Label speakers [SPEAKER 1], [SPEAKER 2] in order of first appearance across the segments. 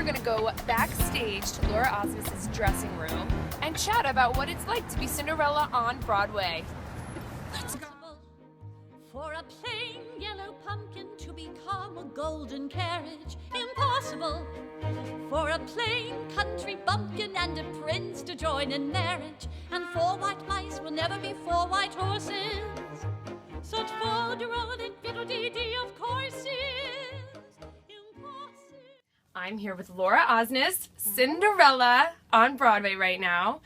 [SPEAKER 1] gonna go backstage to Laura Osnes' dressing room and chat about what it's like to be Cinderella on Broadway. Let's go.
[SPEAKER 2] For a plain yellow pumpkin to become a golden carriage, impossible. For a plain country bumpkin and a prince to join in marriage, and 4 white mice will never be 4 white horses. Such folderol and fiddle-dee-dee of course is impossible.
[SPEAKER 1] I'm here with Laura Osnes, Cinderella on Broadway right now.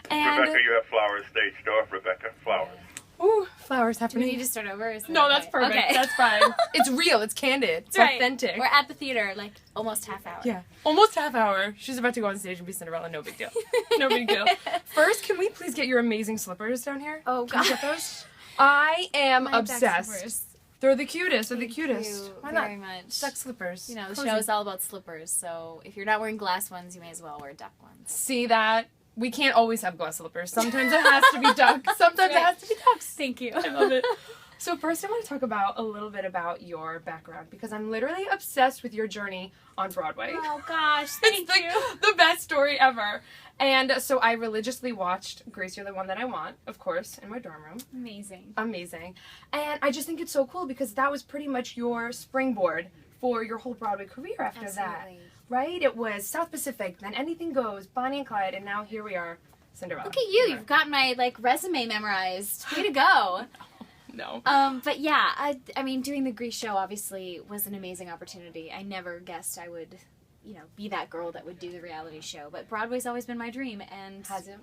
[SPEAKER 1] And
[SPEAKER 3] Rebecca, you have flowers staged off. Rebecca, flowers.
[SPEAKER 1] ooh, flowers
[SPEAKER 4] Do we
[SPEAKER 1] happening.
[SPEAKER 4] need to start over? Is
[SPEAKER 1] No,
[SPEAKER 4] that
[SPEAKER 1] that's
[SPEAKER 4] okay?
[SPEAKER 1] perfect.
[SPEAKER 4] Okay.
[SPEAKER 1] That's fine. It's real. It's candid. It's
[SPEAKER 4] Right.
[SPEAKER 1] authentic.
[SPEAKER 4] We're at the theater, like almost half hour.
[SPEAKER 1] Yeah, almost half hour. She's about to go on stage and be Cinderella. No big deal. No big deal. First, can we please get your amazing slippers down here?
[SPEAKER 4] Oh,
[SPEAKER 1] Can we get
[SPEAKER 4] gosh.
[SPEAKER 1] those? I am
[SPEAKER 4] My
[SPEAKER 1] obsessed.
[SPEAKER 4] back slippers.
[SPEAKER 1] They're the cutest. They're the
[SPEAKER 4] Thank
[SPEAKER 1] cutest.
[SPEAKER 4] you
[SPEAKER 1] Why
[SPEAKER 4] very
[SPEAKER 1] not?
[SPEAKER 4] much.
[SPEAKER 1] Duck slippers.
[SPEAKER 4] You know, the
[SPEAKER 1] Cozy.
[SPEAKER 4] show is all about slippers, so if you're not wearing glass ones, you may as well wear duck ones.
[SPEAKER 1] See that? We can't always have glass slippers. Sometimes it has to be duck. Sometimes it
[SPEAKER 4] Right.
[SPEAKER 1] has to be ducks.
[SPEAKER 4] Thank you.
[SPEAKER 1] I love it. So first I want to talk about a little bit about your background because I'm literally obsessed with your journey on Broadway.
[SPEAKER 4] Oh gosh,
[SPEAKER 1] It's
[SPEAKER 4] thank
[SPEAKER 1] like
[SPEAKER 4] you.
[SPEAKER 1] the best story ever. And so I religiously watched Grace, You're the One That I Want, of course, in my dorm room.
[SPEAKER 4] Amazing.
[SPEAKER 1] Amazing. And I just think it's so cool because that was pretty much your springboard for your whole Broadway career after that.
[SPEAKER 4] Absolutely.
[SPEAKER 1] Right? It was South Pacific, then Anything Goes, Bonnie and Clyde, and now here we are, Cinderella.
[SPEAKER 4] Look at you. You've got my resume memorized. Way to go.
[SPEAKER 1] No.
[SPEAKER 4] But yeah, I mean, doing the Grease show obviously was an amazing opportunity. I never guessed I would, be that girl that would do the reality show. But Broadway's always been my dream, and
[SPEAKER 1] Has it?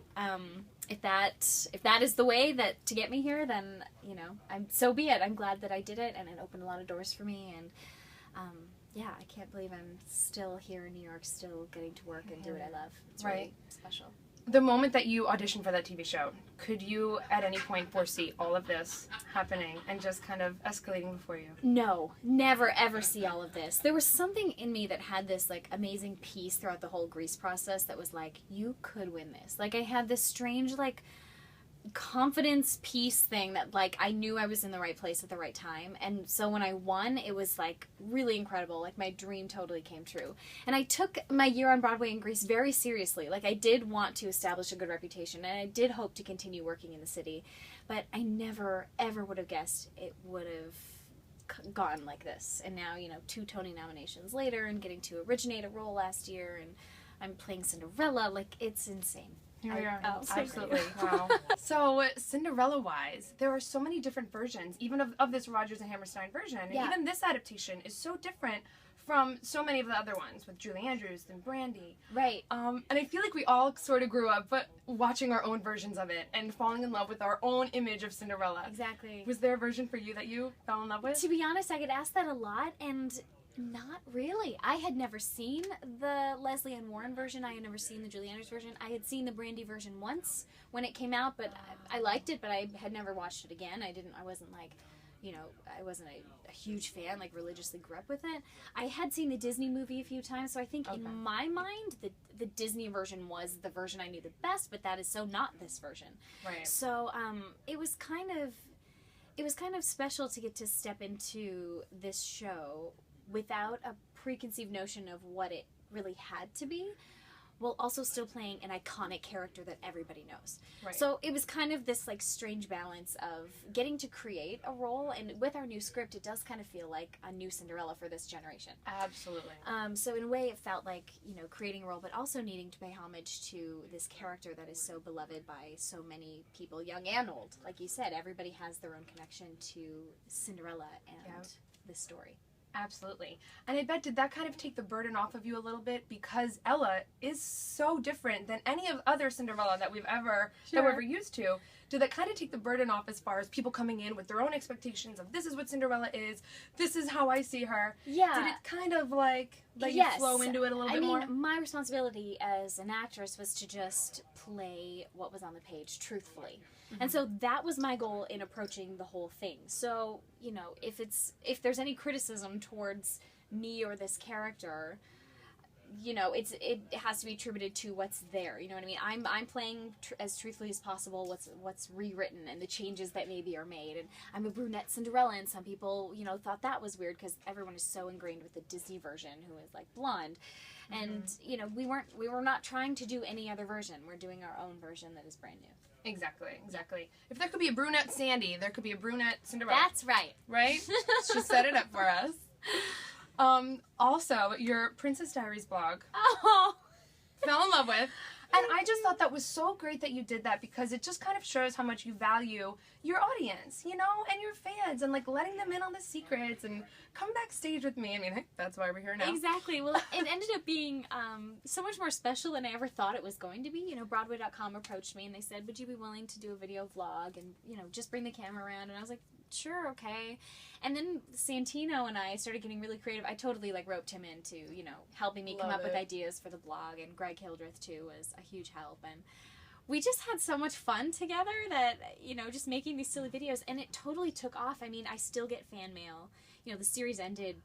[SPEAKER 4] if that is the way that to get me here, then so be it. I'm glad that I did it, and it opened a lot of doors for me. And yeah, I can't believe I'm still here in New York, still getting to work and do what I love. It's really
[SPEAKER 1] Right.
[SPEAKER 4] special.
[SPEAKER 1] The moment that you auditioned for that TV show, could you at any point foresee all of this happening and just kind of escalating before you?
[SPEAKER 4] No, never ever see all of this. There was something in me that had this amazing peace throughout the whole Grease process that was you could win this. I had this strange confidence peace thing that I knew I was in the right place at the right time. And so when I won, it was really incredible. My dream totally came true. And I took my year on Broadway and Grease very seriously. I did want to establish a good reputation, and I did hope to continue working in the city, but I never ever would have guessed it would have gone like this. And now 2 Tony nominations later and getting to originate a role last year, and I'm playing Cinderella. It's insane.
[SPEAKER 1] Here we are.
[SPEAKER 4] Oh, so
[SPEAKER 1] Absolutely. Wow. So, Cinderella-wise, there are so many different versions, even of this Rodgers and Hammerstein version. And
[SPEAKER 4] Yeah.
[SPEAKER 1] even this adaptation is so different from so many of the other ones with Julie Andrews and Brandy.
[SPEAKER 4] Right.
[SPEAKER 1] And I feel like we all sort of grew up watching our own versions of it and falling in love with our own image of Cinderella.
[SPEAKER 4] Exactly.
[SPEAKER 1] Was there a version for you that you fell in love with?
[SPEAKER 4] To be honest, I get asked that a lot, and not really. I had never seen the Leslie Ann Warren version. I had never seen the Julie Andrews version. I had seen the Brandy version once when it came out, but I liked it, but I had never watched it again. I wasn't I wasn't a huge fan, religiously grew up with it. I had seen the Disney movie a few times, so I think in my mind, the Disney version was the version I knew the best, but that is so not this version.
[SPEAKER 1] Right.
[SPEAKER 4] So it was kind of special to get to step into this show without a preconceived notion of what it really had to be, while also still playing an iconic character that everybody knows.
[SPEAKER 1] Right.
[SPEAKER 4] So it was kind of this strange balance of getting to create a role, and with our new script, it does kind of feel like a new Cinderella for this generation.
[SPEAKER 1] Absolutely.
[SPEAKER 4] So in a way, it felt like creating a role, but also needing to pay homage to this character that is so beloved by so many people, young and old. Like you said, everybody has their own connection to Cinderella and this story.
[SPEAKER 1] Absolutely. And I bet, did that kind of take the burden off of you a little bit? Because Ella is so different than any of other Cinderella that we're ever used to. Did that kind of take the burden off as far as people coming in with their own expectations of this is what Cinderella is, this is how I see her?
[SPEAKER 4] Yeah.
[SPEAKER 1] Did it kind of let you flow into it a little bit more?
[SPEAKER 4] My responsibility as an actress was to just play what was on the page truthfully. And so that was my goal in approaching the whole thing. So, if there's any criticism towards me or this character, you know, it has to be attributed to what's there. You know what I mean? I'm playing as truthfully as possible what's rewritten and the changes that maybe are made. And I'm a brunette Cinderella, and some people, you know, thought that was weird because everyone is so ingrained with the Disney version who is like blonde. And you know, we were not trying to do any other version. We're doing our own version that is brand new.
[SPEAKER 1] Exactly. If there could be a brunette Sandy, there could be a brunette Cinderella.
[SPEAKER 4] That's right.
[SPEAKER 1] Right? She set it up for us. Also, your Princess Diaries blog.
[SPEAKER 4] Oh.
[SPEAKER 1] Fell in love with. And I just thought that was so great that you did that, because it just kind of shows how much you value your audience, you know, and your fans, and like letting them in on the secrets and come backstage with me. I mean, that's why we're here now.
[SPEAKER 4] Exactly. Well, it ended up being so much more special than I ever thought it was going to be. You know, Broadway.com approached me and they said, would you be willing to do a video vlog and, you know, just bring the camera around? And I was like, sure, okay. And then Santino and I started getting really creative. I totally like roped him into, you know, helping me come up with ideas for the blog, and Greg Hildreth too was a huge help. And we just had so much fun together that, you know, just making these silly videos, and it totally took off. I mean, I still get fan mail. You know, the series ended,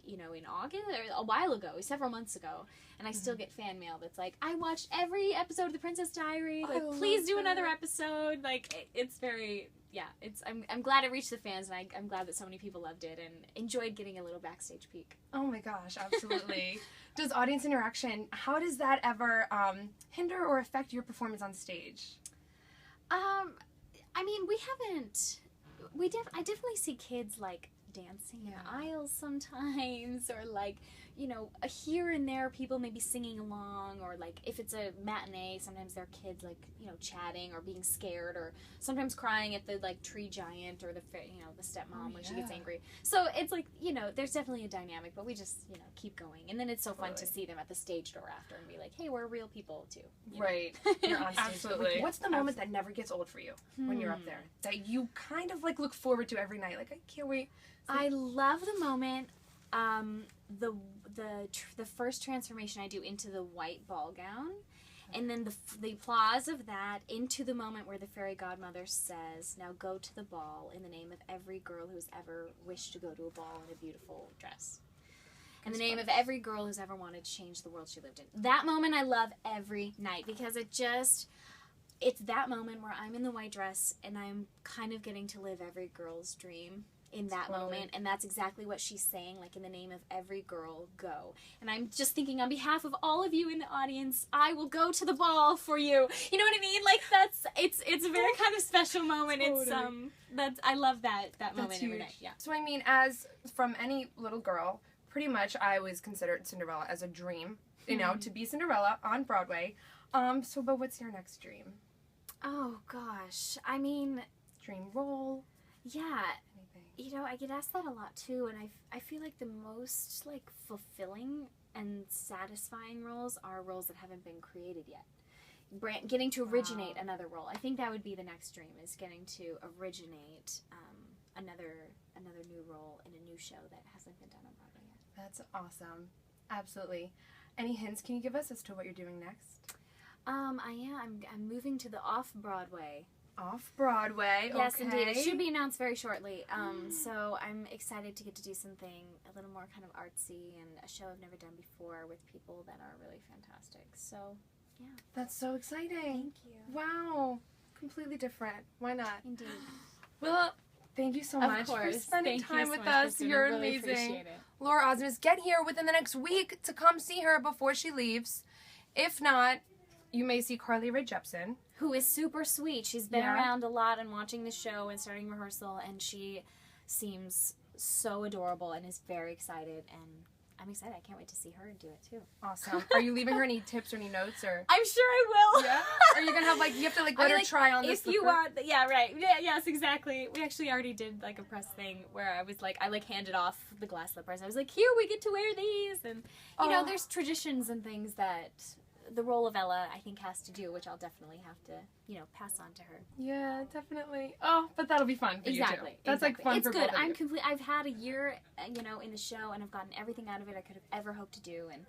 [SPEAKER 4] you know, in August, or a while ago, several months ago, and I still get fan mail that's like, I watched every episode of The Princess Diary, like, please do another episode. Like, it's very... Yeah, I'm glad it reached the fans, and I'm glad that so many people loved it and enjoyed getting a little backstage peek.
[SPEAKER 1] Oh my gosh, absolutely. Does audience interaction, how does that ever hinder or affect your performance on stage?
[SPEAKER 4] I mean, I definitely see kids like dancing in the aisles sometimes, or like, you know, here and there people maybe singing along, or like if it's a matinee, sometimes there are kids like, you know, chatting or being scared, or sometimes crying at the like tree giant or the, you know, the stepmom when she gets angry. So it's like, you know, there's definitely a dynamic, but we just, you know, keep going. And then it's so fun to see them at the stage door after and be like, hey, we're real people too.
[SPEAKER 1] Right. You're on stage. Absolutely. What's the moment that never gets old for you when you're up there, that you kind of like look forward to every night? Like, I can't wait.
[SPEAKER 4] I love the moment, the first transformation I do into the white ball gown, and then the applause of that into the moment where the fairy godmother says, now go to the ball in the name of every girl who's ever wished to go to a ball in a beautiful dress. In the name of every girl who's ever wanted to change the world she lived in. That moment I love every night, because it's that moment where I'm in the white dress and I'm kind of getting to live every girl's dream in that moment, and that's exactly what she's saying, like, in the name of every girl, go. And I'm just thinking, on behalf of all of you in the audience, I will go to the ball for you. You know what I mean? Like, it's a very kind of special moment. Totally. I love that moment every night. Yeah.
[SPEAKER 1] So I mean, as from any little girl, pretty much I always considered Cinderella as a dream, you know, to be Cinderella on Broadway. But what's your next dream?
[SPEAKER 4] Oh gosh, I mean,
[SPEAKER 1] dream role.
[SPEAKER 4] Yeah. You know, I get asked that a lot too, and I feel like the most like fulfilling and satisfying roles are roles that haven't been created yet. Getting to originate another role. I think that would be the next dream, is getting to originate another new role in a new show that hasn't been done on Broadway yet.
[SPEAKER 1] That's awesome. Absolutely. Any hints can you give us as to what you're doing next?
[SPEAKER 4] I'm moving to the off-Broadway.
[SPEAKER 1] Off-Broadway,
[SPEAKER 4] yes,
[SPEAKER 1] okay.
[SPEAKER 4] Indeed. It should be announced very shortly. So I'm excited to get to do something a little more kind of artsy and a show I've never done before with people that are really fantastic. So, yeah.
[SPEAKER 1] That's so exciting.
[SPEAKER 4] Thank you.
[SPEAKER 1] Wow. Completely different. Why not?
[SPEAKER 4] Indeed.
[SPEAKER 1] Well, thank you so much for spending time with us.
[SPEAKER 4] Kristen.
[SPEAKER 1] You're
[SPEAKER 4] really
[SPEAKER 1] amazing.
[SPEAKER 4] Appreciate it.
[SPEAKER 1] Laura Osnes, get here within the next week to come see her before she leaves. If not, you may see Carly Rae Jepsen,
[SPEAKER 4] who is super sweet. She's been around a lot and watching the show and starting rehearsal, and she seems so adorable and is very excited, and I'm excited. I can't wait to see her do it too.
[SPEAKER 1] Awesome. Are you leaving her any tips or any notes, or?
[SPEAKER 4] I'm sure I will.
[SPEAKER 1] Yeah? Are you gonna have like, you have to like let her try on this?
[SPEAKER 4] If you want, yeah, right. Yeah, yes, exactly. We actually already did like a press thing where I was like, I like handed off the glass slippers. I was like, here, we get to wear these, and you know, there's traditions and things that the role of Ella, I think, has to do, which I'll definitely have to, you know, pass on to her.
[SPEAKER 1] Yeah, definitely. Oh, but that'll be fun for you too. That's like fun
[SPEAKER 4] it's
[SPEAKER 1] for
[SPEAKER 4] good.
[SPEAKER 1] both of you.
[SPEAKER 4] I've had a year, you know, in the show, and I've gotten everything out of it I could have ever hoped to do, and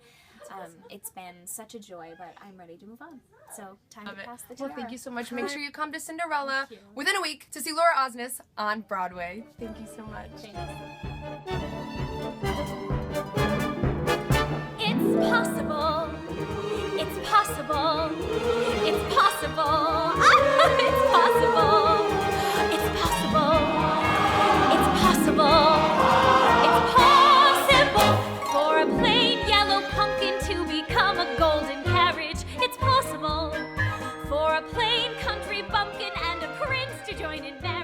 [SPEAKER 4] it's been such a joy, but I'm ready to move on. So, time to pass the tiara.
[SPEAKER 1] Well, thank you so much. Make sure you come to Cinderella within a week to see Laura Osnes on Broadway. Thank you so much.
[SPEAKER 4] Thanks. It's
[SPEAKER 2] It's possible. It's possible. It's possible. It's possible. It's possible. It's possible. It's possible for a plain yellow pumpkin to become a golden carriage. It's possible for a plain country bumpkin and a prince to join in marriage.